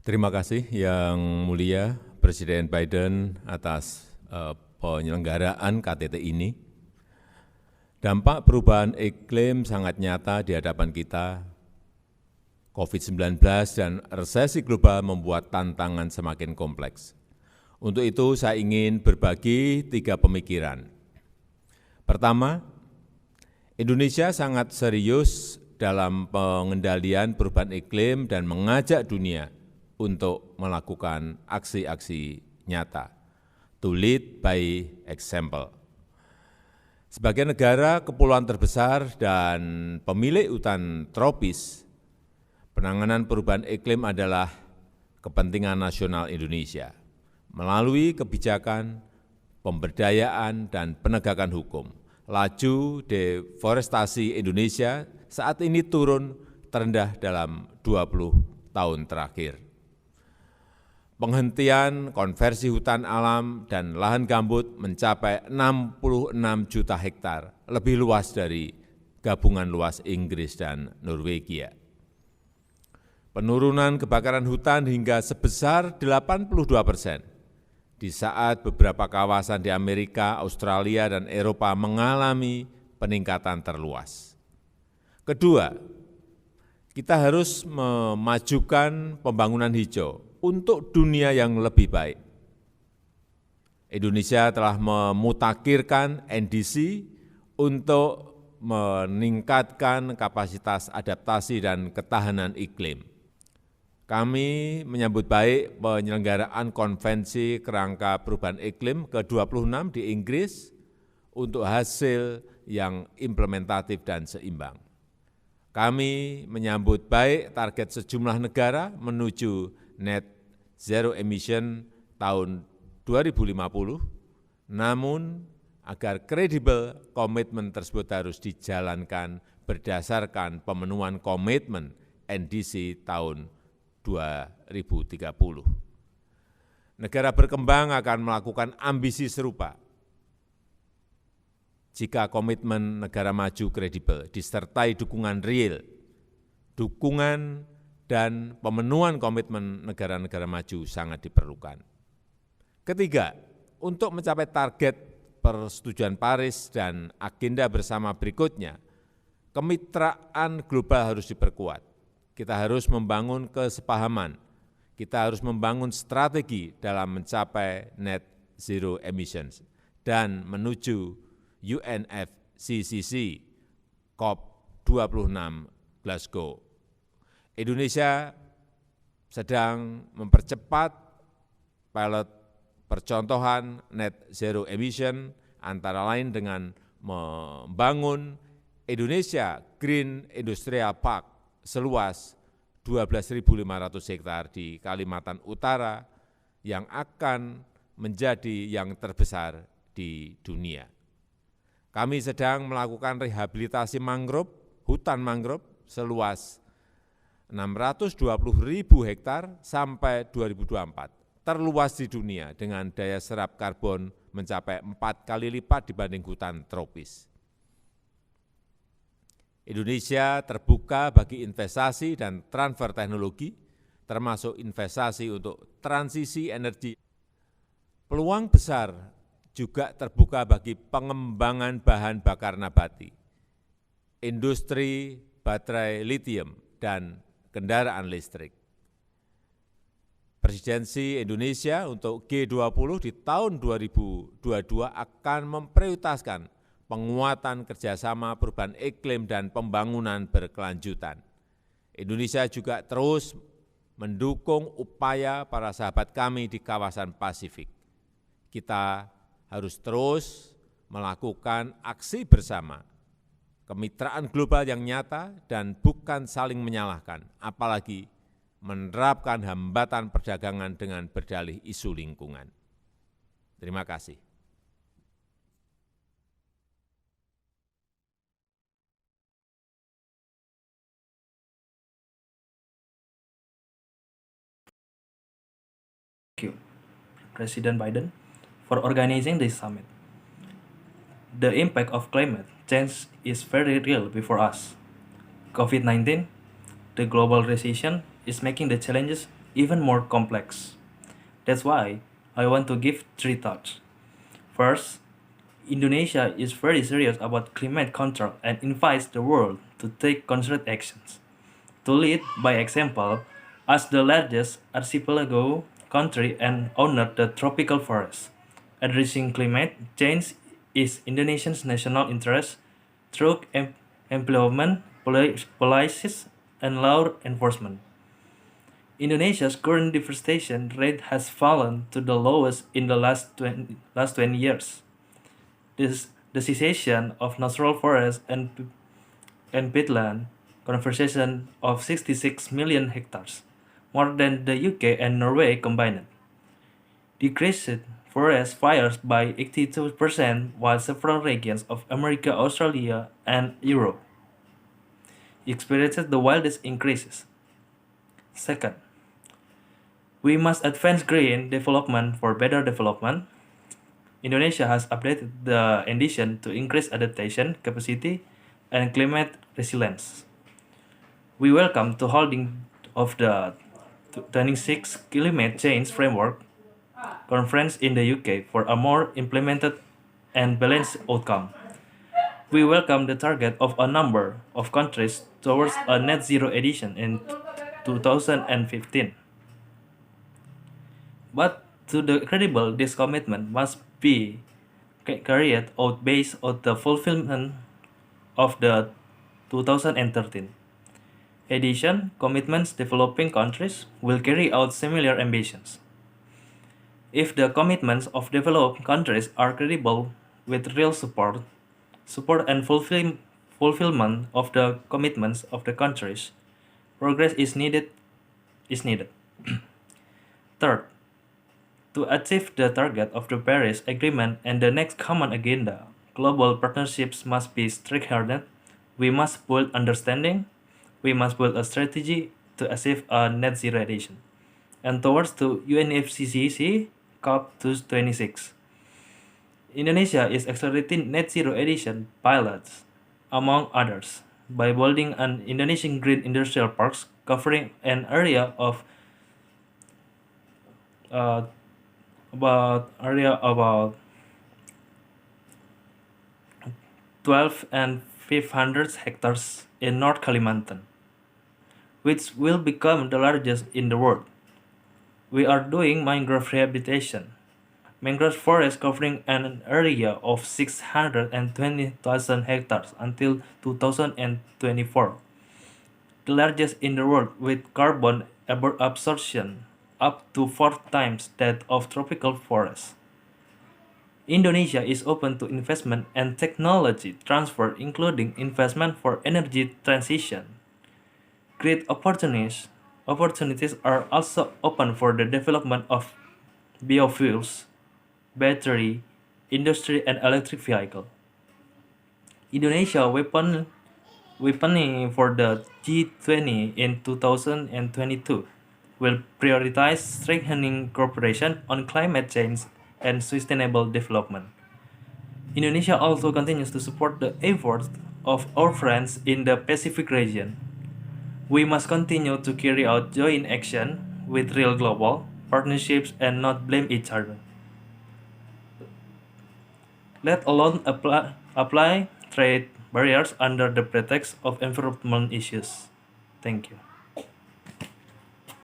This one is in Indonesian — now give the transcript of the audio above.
Terima kasih Yang Mulia Presiden Biden atas penyelenggaraan KTT ini. Dampak perubahan iklim sangat nyata di hadapan kita. COVID-19 dan resesi global membuat tantangan semakin kompleks. Untuk itu saya ingin berbagi 3 pemikiran. Pertama, Indonesia sangat serius dalam pengendalian perubahan iklim dan mengajak dunia untuk melakukan aksi-aksi nyata. To lead by example. Sebagai negara kepulauan terbesar dan pemilik hutan tropis, penanganan perubahan iklim adalah kepentingan nasional Indonesia melalui kebijakan, pemberdayaan, dan penegakan hukum. Laju deforestasi Indonesia saat ini turun terendah dalam 20 tahun terakhir. Penghentian konversi hutan alam dan lahan gambut mencapai 66 juta hektar, lebih luas dari gabungan luas Inggris dan Norwegia. Penurunan kebakaran hutan hingga sebesar 82% di saat beberapa kawasan di Amerika, Australia, dan Eropa mengalami peningkatan terluas. Kedua, kita harus memajukan pembangunan hijau untuk dunia yang lebih baik. Indonesia telah memutakhirkan NDC untuk meningkatkan kapasitas adaptasi dan ketahanan iklim. Kami menyambut baik penyelenggaraan Konvensi Kerangka Perubahan Iklim ke-26 di Inggris untuk hasil yang implementatif dan seimbang. Kami menyambut baik target sejumlah negara menuju net zero emission tahun 2050, namun agar kredibel komitmen tersebut harus dijalankan berdasarkan pemenuhan komitmen NDC tahun 2030. Negara berkembang akan melakukan ambisi serupa jika komitmen negara maju kredibel disertai dukungan real, dukungan dan pemenuhan komitmen negara-negara maju sangat diperlukan. Ketiga, untuk mencapai target persetujuan Paris dan agenda bersama berikutnya, kemitraan global harus diperkuat. Kita harus membangun kesepahaman, kita harus membangun strategi dalam mencapai net zero emissions dan menuju UNFCCC COP26 Glasgow. Indonesia sedang mempercepat pilot percontohan net zero emission antara lain dengan membangun Indonesia Green Industrial Park seluas 12.500 hektar di Kalimantan Utara yang akan menjadi yang terbesar di dunia. Kami sedang melakukan rehabilitasi mangrove, hutan mangrove seluas 620.000 hektar sampai 2024, terluas di dunia dengan daya serap karbon mencapai 4 kali lipat dibanding hutan tropis. Indonesia terbuka bagi investasi dan transfer teknologi, termasuk investasi untuk transisi energi. Peluang besar juga terbuka bagi pengembangan bahan bakar nabati, industri baterai litium, dan kendaraan listrik. Presidensi Indonesia untuk G20 di tahun 2022 akan memprioritaskan penguatan kerjasama perubahan iklim dan pembangunan berkelanjutan. Indonesia juga terus mendukung upaya para sahabat kami di kawasan Pasifik. Kita harus terus melakukan aksi bersama, kemitraan global yang nyata dan bukan saling menyalahkan, apalagi menerapkan hambatan perdagangan dengan berdalih isu lingkungan. Terima kasih. Thank you, President Biden, for organizing this summit. The impact of climate change is very real before us. COVID-19, the global recession, is making the challenges even more complex. That's why I want to give three thoughts. First, Indonesia is very serious about climate control and invites the world to take concerted actions. To lead by example, as the largest archipelago country and owner of the tropical forest, addressing climate change is Indonesia's national interest through employment policies and law enforcement. Indonesia's current deforestation rate has fallen to the lowest in the last 20 years. The cessation of natural forests and peatland conservation of 66 million hectares, more than the UK and Norway combined, decreased forest fires by 82%, while several regions of America, Australia, and Europe experienced the wildest increases. Second, we must advance green development for better development. Indonesia has updated the ambition to increase adaptation capacity and climate resilience. We welcome the holding of the 26th Climate Change Framework Conference in the UK for a more implemented and balanced outcome. We welcome the target of a number of countries towards a net zero edition in 2015. But to the credible, this commitment must be carried out based on the fulfillment of the 2013 edition commitments. Developing countries will carry out similar ambitions. If the commitments of developed countries are credible with real support and fulfillment of the commitments of the countries, progress is needed. Third, to achieve the target of the Paris Agreement and the next common agenda, global partnerships must be strengthened. We must build understanding. We must build a strategy to achieve a net zero edition. And towards the UNFCCC COP26, Indonesia is accelerating net zero edition pilots, among others, by building an Indonesian green industrial parks covering an area of about 12 and 500 hectares in North Kalimantan, which will become the largest in the world. We are doing mangrove rehabilitation. Mangrove forest covering an area of 620,000 hectares until 2024, the largest in the world with carbon absorption up to 4 times that of tropical forests. Indonesia is open to investment and technology transfer, including investment for energy transition. Great opportunities are also open for the development of biofuels, battery, industry, and electric vehicle. Indonesia weaponing for the G20 in 2022 will prioritize strengthening cooperation on climate change and sustainable development. Indonesia also continues to support the efforts of our friends in the Pacific region. We must continue to carry out joint action with real global partnerships and not blame each other, let alone apply trade barriers under the pretext of environmental issues. Thank you.